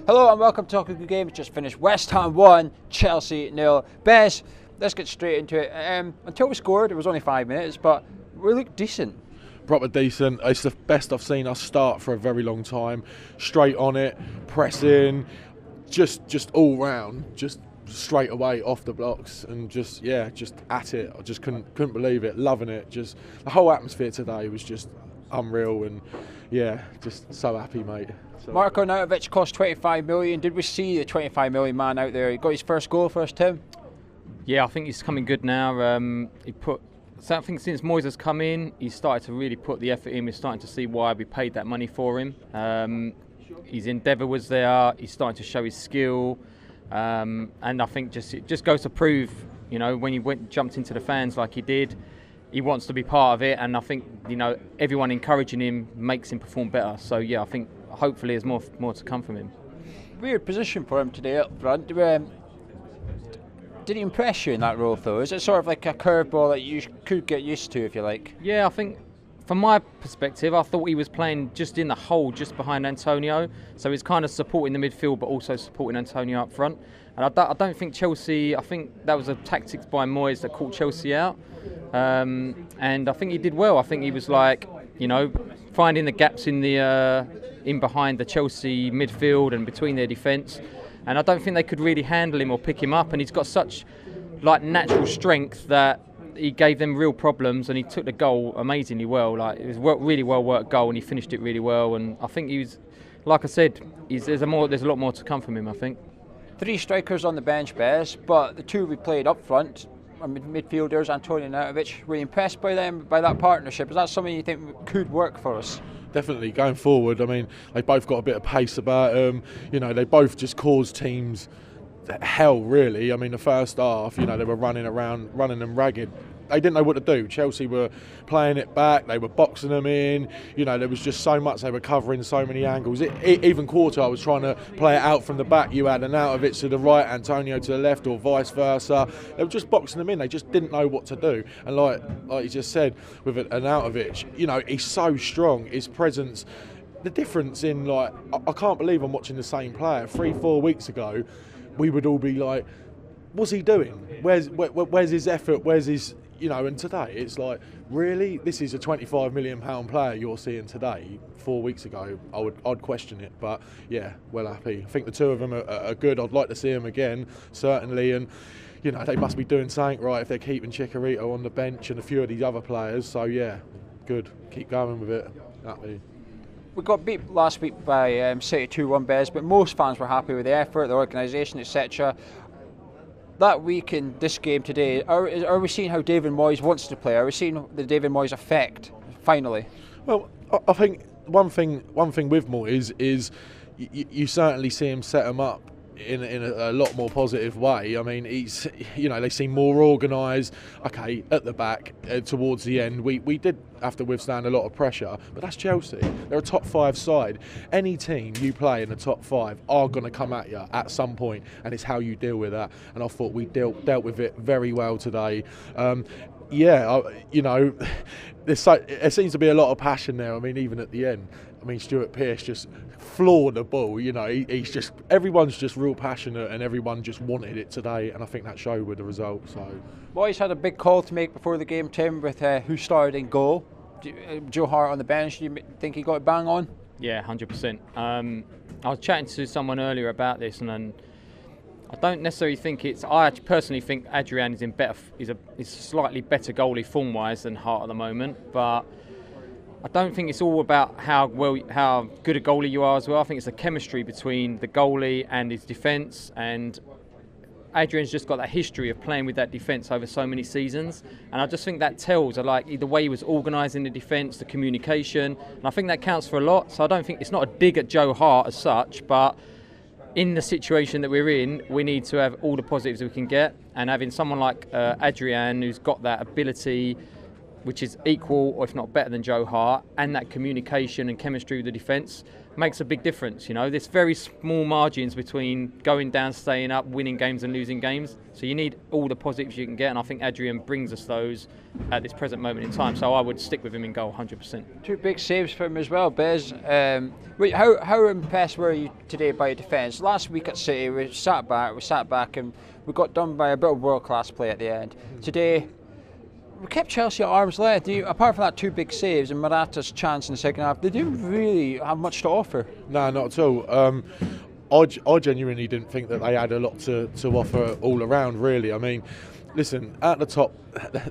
Hello and welcome to Talk a Good Game. Just finished West Ham 1, Chelsea 0. Bez, let's get straight into it. Until we scored, it was only 5 minutes, but we looked decent. Proper decent. It's the best I've seen us start for a very long time. Straight on it, pressing, just all round, just straight away off the blocks, and just at it. I just couldn't believe it. Loving it. Just the whole atmosphere today was just unreal, and just so happy, mate. Marko Arnautovic cost 25 million. Did we see the 25 million man out there? He got his first goal for us, Tim. Yeah, I think he's coming good now. I think since Moyes has come in, he's started to really put the effort in. We're starting to see why we paid that money for him. His endeavour was there. He's starting to show his skill, and I think it just goes to prove, when he jumped into the fans like he did, he wants to be part of it. And I think everyone encouraging him makes him perform better. So yeah, I think hopefully there's more to come from him. Weird position for him today up front. Did he impress you in that role, though? Is it sort of like a curveball that you could get used to, if you like? Yeah, I think from my perspective, I thought he was playing just in the hole, just behind Antonio. So he's kind of supporting the midfield, but also supporting Antonio up front. And I don't think Chelsea, I think that was a tactics by Moyes that caught Chelsea out. And I think he did well. I think he was finding the gaps in behind the Chelsea midfield and between their defence. And I don't think they could really handle him or pick him up. And he's got such natural strength that he gave them real problems. And he took the goal amazingly well. It was really well worked goal, and he finished it really well. And I think he was, like I said, there's a lot more to come from him, I think. 3 strikers on the bench, Bez, but the 2 we played up front, midfielders, Antonio and Arnautovic, were you impressed by that partnership? Is that something you think could work for us? Definitely going forward. I mean, they both got a bit of pace about them. They both just caused teams hell, really. I mean, the first half, they were running them ragged. They didn't know what to do. Chelsea were playing it back. They were boxing them in. There was just so much. They were covering so many angles. Even Quarter was trying to play it out from the back. You had Arnautovic to the right, Antonio to the left, or vice versa. They were just boxing them in. They just didn't know what to do. And like you just said, with Arnautovic, he's so strong. His presence, the difference in I can't believe I'm watching the same player. 3-4 weeks ago, we would all be like, what's he doing? Where's his effort? Where's his... and today it's like, really? This is a £25 million player you're seeing today. 4 weeks ago, I'd question it, but yeah, well happy. I think the 2 of them are good. I'd like to see them again, certainly, and they must be doing something right if they're keeping Chicharito on the bench and a few of these other players. So yeah, good. Keep going with it. Happy. We got beat last week by City 2-1, Bez, but most fans were happy with the effort, the organisation, etc. That week in this game today, are we seeing how David Moyes wants to play? Are we seeing the David Moyes effect finally? Well, I think one thing with Moyes is you certainly see him set him up in a lot more positive way. I mean, he's they seem more organised. Okay, at the back towards the end, we did have to withstand a lot of pressure, but that's Chelsea. They're a top 5 side. Any team you play in the top 5 are going to come at you at some point, and it's how you deal with that. And I thought we dealt with it very well today. There seems to be a lot of passion there. I mean, even at the end, Stuart Pearce just floored the ball. He's just, everyone's just real passionate, and everyone just wanted it today, and I think that showed with the result. So Moyes had a big call to make before the game, Tim, with who started in goal. Joe Hart on the bench. Do you think he got it bang on? Yeah, 100%. I was chatting to someone earlier about this, and I don't necessarily think I personally think Adrian is slightly better goalie form-wise than Hart at the moment, but I don't think it's all about how good a goalie you are as well. I think it's the chemistry between the goalie and his defence, and Adrian's just got that history of playing with that defence over so many seasons, and I just think that tells the way he was organising the defence, the communication, and I think that counts for a lot. So I don't think it's not a dig at Joe Hart as such, but in the situation that we're in, we need to have all the positives we can get, and having someone like Adrian who's got that ability which is equal or if not better than Joe Hart, and that communication and chemistry with the defence makes a big difference. There's very small margins between going down, staying up, winning games and losing games. So you need all the positives you can get, and I think Adrian brings us those at this present moment in time. So I would stick with him in goal 100%. 2 big saves for him as well, Bez. How impressed were you today by your defence? Last week at City, we sat back and we got done by a bit of world-class play at the end. Today, we kept Chelsea at arm's length. Apart from that 2 big saves and Morata's chance in the second half, they didn't really have much to offer. No, not at all. I genuinely didn't think that they had a lot to offer all around, really. I mean, listen, at the top,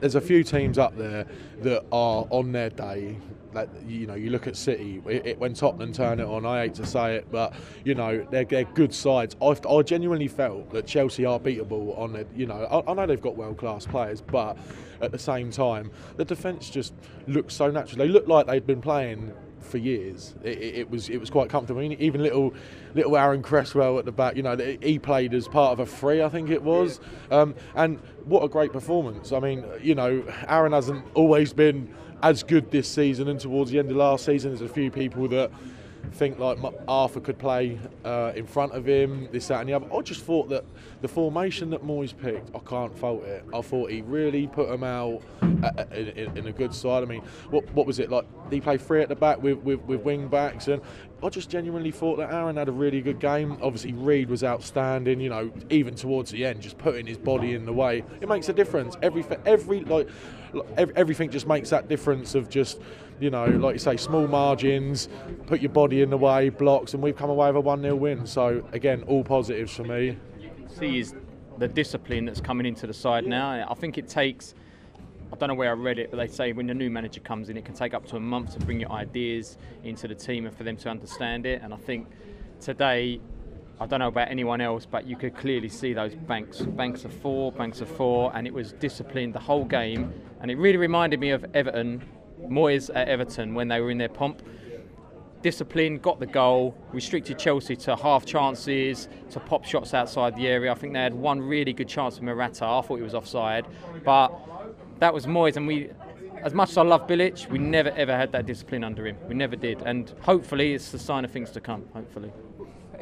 there's a few teams up there that are on their day. Like, you look at City, when Tottenham turn it on, I hate to say it, but, they're good sides. I genuinely felt that Chelsea are beatable on it. I know they've got world-class players, but at the same time, the defence just looks so natural. They look like they'd been playing for years. It was quite comfortable. I mean, even little Aaron Cresswell at the back, he played as part of a free, I think it was. And what a great performance. I mean, Aaron hasn't always been as good this season, and towards the end of last season there's a few people that think like Arthur could play in front of him, this, that and the other. I just thought that the formation that Moyes picked, I can't fault it. I thought he really put them out in a good side. I mean, what was it like? He played 3 at the back with wing backs, and I just genuinely thought that Aaron had a really good game. Obviously Reed was outstanding, even towards the end, just putting his body in the way. It makes a difference. Everything just makes that difference of just, like you say, small margins, put your body in the way, blocks, and we've come away with a 1-0 win. So again, all positives for me. See is the discipline that's coming into the side now. I think it takes, I don't know where I read it, but they say when the new manager comes in, it can take up to a month to bring your ideas into the team and for them to understand it. And I think today, I don't know about anyone else, but you could clearly see those banks of four, and it was disciplined the whole game. And it really reminded me of Moyes at Everton when they were in their pomp. Discipline, got the goal, restricted Chelsea to half chances, to pop shots outside the area. I think they had one really good chance with Morata. I thought he was offside, but that was Moyes, and as much as I love Bilic, we never ever had that discipline under him. We never did, and hopefully it's the sign of things to come, hopefully.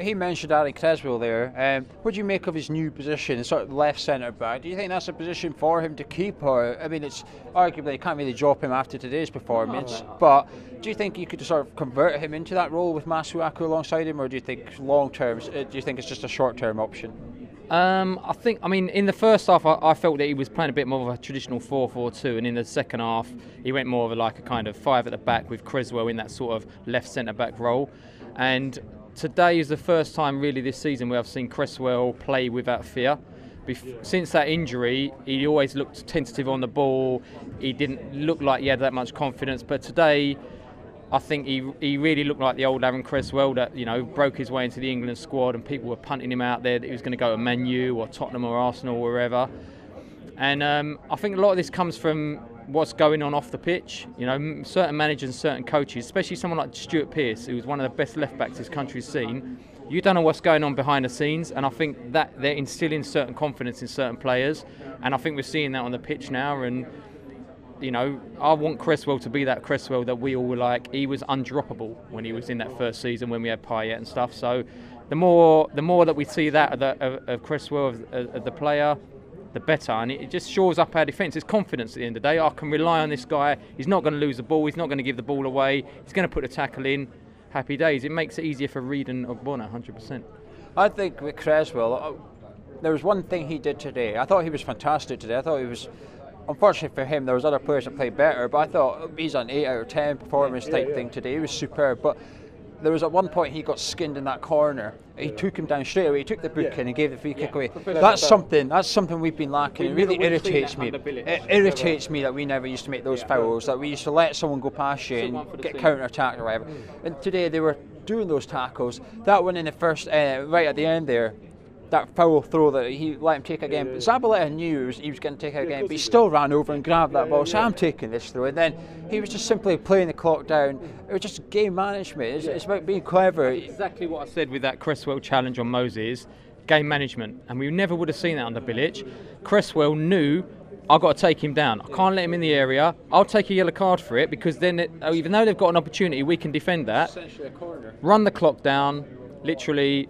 He mentioned Aaron Cresswell there. What do you make of his new position, sort of left centre back? Do you think that's a position for him to keep, or I mean, it's arguably you can't really drop him after today's performance. But do you think you could sort of convert him into that role with Masuaku alongside him, or do you think long term? Do you think it's just a short term option? I mean, in the first half, I felt that he was playing a bit more of a traditional 4-4-2, and in the second half, he went more of a kind of 5 at the back with Cresswell in that sort of left centre back role, and today is the first time really this season where I've seen Cresswell play without fear. Since that injury, he always looked tentative on the ball. He didn't look like he had that much confidence. But today, I think he really looked like the old Aaron Cresswell that, broke his way into the England squad and people were punting him out there that he was going to go to Man U or Tottenham or Arsenal or wherever. And I think a lot of this comes from what's going on off the pitch. Certain managers and certain coaches, especially someone like Stuart Pearce, who was one of the best left backs this country's seen, you don't know what's going on behind the scenes, and I think that they're instilling certain confidence in certain players, and I think we're seeing that on the pitch now. And I want Cresswell to be that Cresswell that we all were like. He was undroppable when he was in that first season when we had Payet and stuff. So the more that we see that of Cresswell, of the player, the better, and it just shores up our defence. It's confidence at the end of the day. I can rely on this guy. He's not going to lose the ball. He's not going to give the ball away. He's going to put a tackle in. Happy days. It makes it easier for Reed and Ogbonna, 100%. I think with Cresswell, there was one thing he did today. I thought he was fantastic today. I thought he was, unfortunately for him, there was other players that played better, but I thought he's an 8 out of 10 performance type thing today. He was superb, but there was at one point he got skinned in that corner. He took him down straight away. He took the book in and gave the free kick away. That's something we've been lacking. It really irritates me. It irritates me that we never used to make those fouls. That we used to let someone go past you and get counter-attacked or whatever. And today they were doing those tackles. That one in the first, right at the end there, that foul throw that he let him take again. But Zabaleta knew he was going to take it again, but he still ran over and grabbed that ball. So I'm taking this throw, and then he was just simply playing the clock down. It was just game management. It's about being clever. Exactly what I said with that Cresswell challenge on Moses, game management, and we never would have seen that under Bilic. Cresswell knew I've got to take him down. I can't let him in the area. I'll take a yellow card for it, because then, even though they've got an opportunity, we can defend that. Essentially a corner. Run the clock down, literally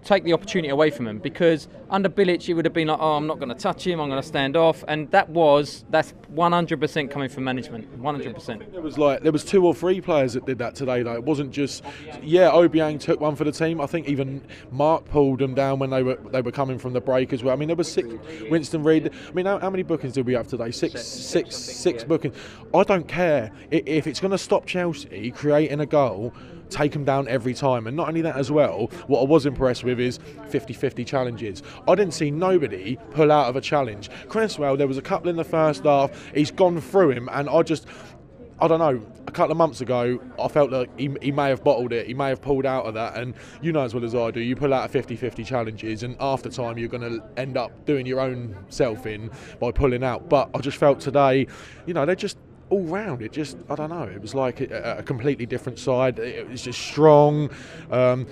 take the opportunity away from him, because under Bilic it would have been like, oh, I'm not going to touch him, I'm going to stand off, and that's 100% coming from management, 100%. There was 2 or 3 players that did that today though. It wasn't just, Obiang took one for the team. I think even Mark pulled them down when they were coming from the break as well. I mean, there was 6. Winston Reid. I mean, how many bookings did we have today? Six bookings. I don't care if it's going to stop Chelsea creating a goal. Take them down every time. And not only that as well, what I was impressed with is 50-50 challenges. I didn't see nobody pull out of a challenge. Cresswell, there was a couple in the first half, he's gone through him, and I don't know, a couple of months ago I felt like he may have bottled it, he may have pulled out of that, and you know as well as I do, you pull out of 50-50 challenges and after time you're going to end up doing your own self in by pulling out. But I just felt today, they just all round, it just, I don't know, it was like a completely different side. It was just strong, and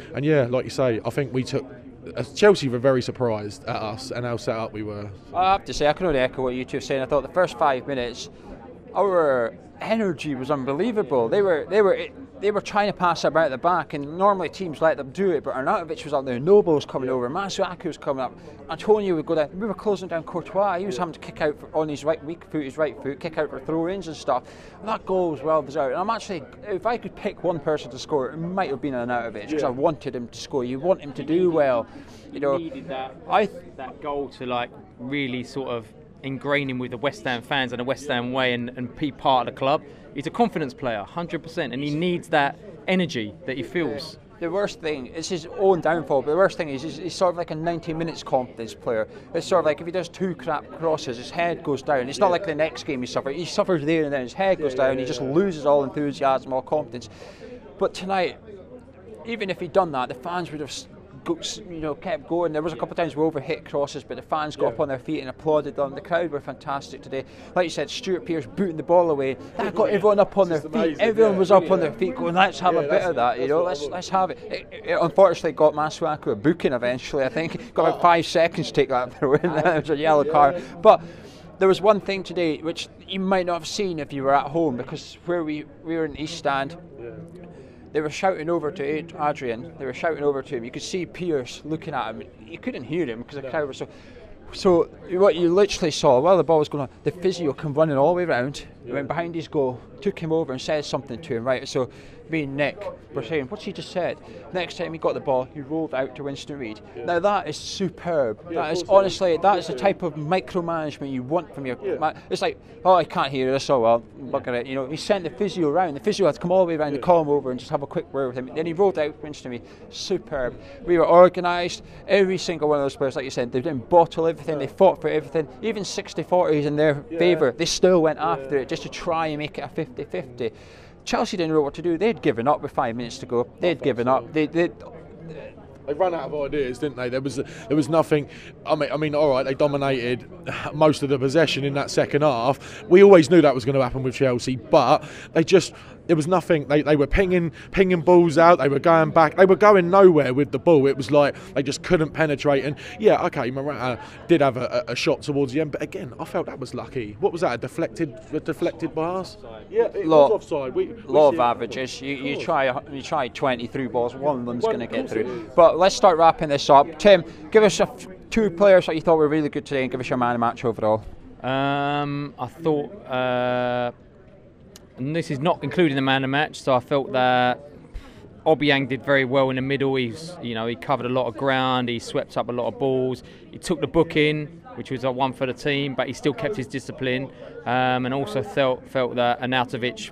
like you say, I think we took Chelsea were very surprised at us and how set up we were. I have to say, I can only echo what you two are saying. I thought the first 5 minutes, our energy was unbelievable. They were trying to pass about the back, and normally teams let them do it, but Arnautovic was up there, Noble's coming over, Masuaku was coming up, Antonio would go down. We were closing down Courtois. He was having to kick out on his weak foot, kick out for throw-ins and stuff. And that goal was well deserved. And I'm actually, if I could pick one person to score, it might have been Arnautovic, because I wanted him to score. You want him to do well. He needed that goal to really sort of ingrain him with the West Ham fans and the West Ham way and be part of the club. He's a confidence player, 100%, and he needs that energy that he feels. The worst thing, it's his own downfall, but the worst thing is he's sort of like a 90 minutes confidence player. It's sort of like if he does 2 crap crosses, his head goes down. It's not like the next game he suffers there and then his head goes down, he just loses all enthusiasm, all confidence. But tonight, even if he'd done that, the fans would have kept going. There was a couple of times we overhit crosses, but the fans got up on their feet and applauded them. The crowd were fantastic today. Like you said, Stuart Pearce booting the ball away. That got everyone up on their feet. Amazing. Everyone was up on their feet going, let's have a bit of that, let's have it. It unfortunately got Masuaku a booking eventually, I think. Got about 5 seconds to take that throw in. It was a yellow card. But there was one thing today which you might not have seen if you were at home, because where we were in the East Stand, they were shouting over to Adrian. They were shouting over to him. You could see Pearce looking at him. You couldn't hear him because the crowd was so. So what you literally saw while the ball was going on, the physio came running all the way around. He went behind his goal, took him over and said something to him. Right. So me and Nick were saying, "What's he just said?" Next time he got the ball, he rolled out to Winston Reid. Now that is superb. That is honestly, that is the type of micromanagement you want from your. It's like, oh, I can't hear this. Oh well, look at it. He sent the physio around. The physio had to come all the way around to call him over and just have a quick word with him. Then he rolled out to Winston Reid. Superb. We were organised. Every single one of those players, like you said, they didn't bottle everything. They fought for everything. Even 60-40s in their favour, they still went after it just to try and make it a 50-50. Chelsea didn't know what to do. They'd given up with 5 minutes to go. They'd given up. They ran out of ideas, didn't they? There was nothing. I mean, all right, they dominated most of the possession in that second half. We always knew that was going to happen with Chelsea, but there was nothing. They were pinging balls out. They were going back. They were going nowhere with the ball. It was like they just couldn't penetrate. And yeah, okay, Morata did have a shot towards the end, but again, I felt that was lucky. What was that? A deflected pass? Yeah, it was offside. Law of averages. You try 20 through balls. One of them's going to get through. But let's start wrapping this up. Tim, give us 2 players that you thought were really good today, and give us your man of the match overall. I thought. And this is not including the man of the match, so I felt that Obiang did very well in the middle. He covered a lot of ground, he swept up a lot of balls, he took the booking, which was a one for the team, but he still kept his discipline, and also felt that Arnautovic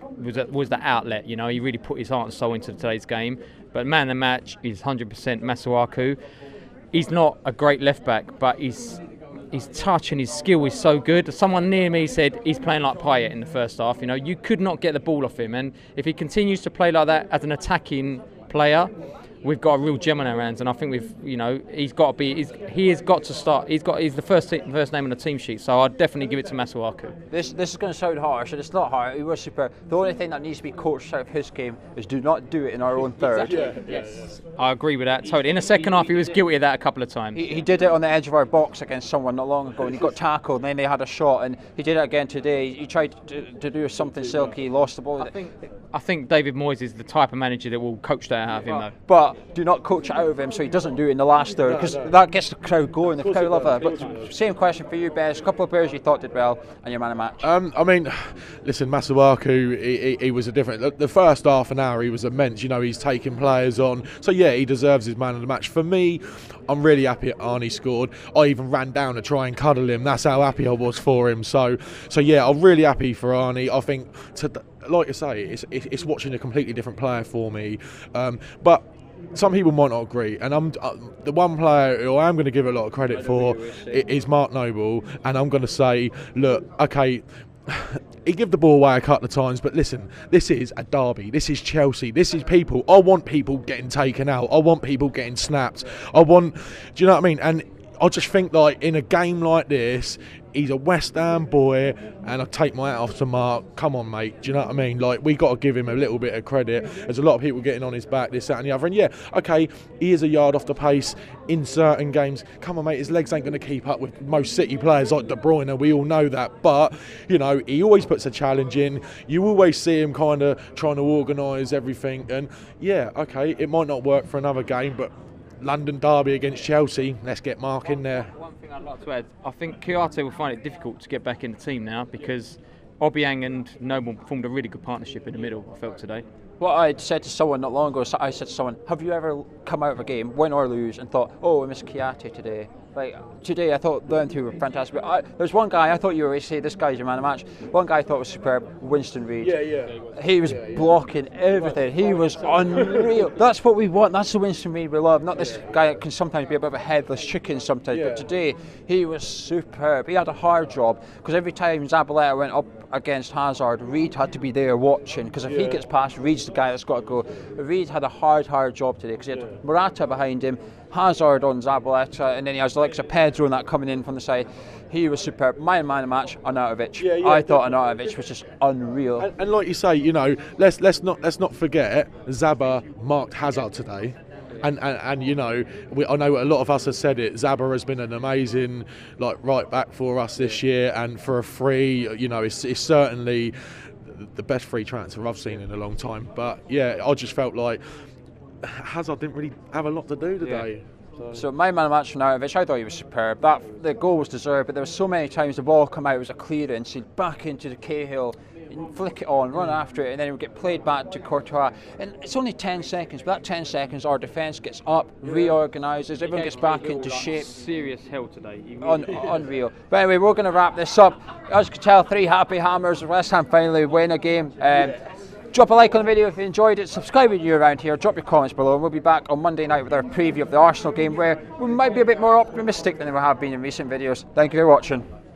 was the outlet. He really put his heart and soul into today's game. But man of the match is 100% Masuaku. He's not a great left back, but his touch and his skill is so good. Someone near me said he's playing like Payet in the first half. You could not get the ball off him, and if he continues to play like that as an attacking player, we've got a real gem on our hands, and I think he's got to be. He has got to start. He's the first name on the team sheet, so I'd definitely give it to Masuaku. This is going to sound harsh, and it's not hard. He was superb. The only thing that needs to be coached out of his game is do not do it in our own third. Exactly. Yes, I agree with that totally. In the second half, he was guilty of that a couple of times. He did it on the edge of our box against someone not long ago, and he got tackled, and then they had a shot, and he did it again today. He tried to do something silky, lost the ball. I think David Moyes is the type of manager that will coach that out of him, though. But do not coach it out of him so he doesn't do it in the last third, because that gets the crowd going. The crowd love that. But same question for you, Bez. A couple of players you thought did well, and your man of match. I mean, listen, Masuaku, he was a different. The first half an hour, he was immense. You know, he's taking players on. So yeah, he deserves his man of the match. For me, I'm really happy Arnie scored. I even ran down to try and cuddle him. That's how happy I was for him. So yeah, I'm really happy for Arnie. I think, like I say, it's watching a completely different player for me. But some people might not agree, and I'm the one player who I am going to give a lot of credit for is Mark Noble, and I'm going to say, look, okay. He gave the ball away a couple of times, but listen, this is a derby. This is Chelsea. This is people. I want people getting taken out. I want people getting snapped. Do you know what I mean? And I just think, like, in a game like this, he's a West Ham boy, and I take my hat off to Mark. Come on, mate. Do you know what I mean? Like, we got to give him a little bit of credit. There's a lot of people getting on his back, this, that, and the other. And yeah, okay, he is a yard off the pace in certain games. Come on, mate. His legs ain't going to keep up with most City players like De Bruyne. We all know that. But you know, he always puts a challenge in. You always see him kind of trying to organise everything. And yeah, okay, it might not work for another game, but London derby against Chelsea, let's get Mark in there. One thing I'd like to add, I think Kouyaté will find it difficult to get back in the team now because Obiang and Noble formed a really good partnership in the middle, I felt today. What I said to someone not long ago, I said to someone, have you ever come out of a game, win or lose, and thought, oh, I miss Kouyaté today? Like, today I thought them two were fantastic. But there's one guy, I thought you were going to say this guy's your man of the match. One guy I thought was superb, Winston Reid. Yeah. He was blocking everything. He was unreal. That's what we want. That's the Winston Reid we love. Not this guy that can sometimes be a bit of a headless chicken sometimes. But today, he was superb. He had a hard job because every time Zabaleta went up against Hazard, Reid had to be there watching, because if he gets past, Reid's the guy that's got to go. Reid had a hard job today because he had Morata behind him, Hazard on Zabaleta, and then he has the likes of Pedro and that coming in from the side. He was superb. My man of the match, Arnautovic. I thought Arnautovic was just unreal. And like you say, you know, let's not forget Zaba marked Hazard today. And you know, I know a lot of us have said it. Zaba has been an amazing right back for us this year, and for a free, you know, it's certainly the best free transfer I've seen in a long time. But yeah, I just felt like Hazard didn't really have a lot to do today. So my man of the match from Arnautovic, I thought he was superb. The goal was deserved, but there were so many times the ball come out, it was a clearance, he'd back into the Cahill, flick it on, run after it, and then it would get played back to Courtois. And it's only 10 seconds, but that 10 seconds our defence gets up, reorganises, everyone gets back into shape. Serious hell today. Unreal. But anyway, we're going to wrap this up. As you can tell, 3 happy hammers. West Ham finally win a game. Drop a like on the video if you enjoyed it, subscribe if you're around here, drop your comments below, and we'll be back on Monday night with our preview of the Arsenal game, where we might be a bit more optimistic than we have been in recent videos. Thank you for watching.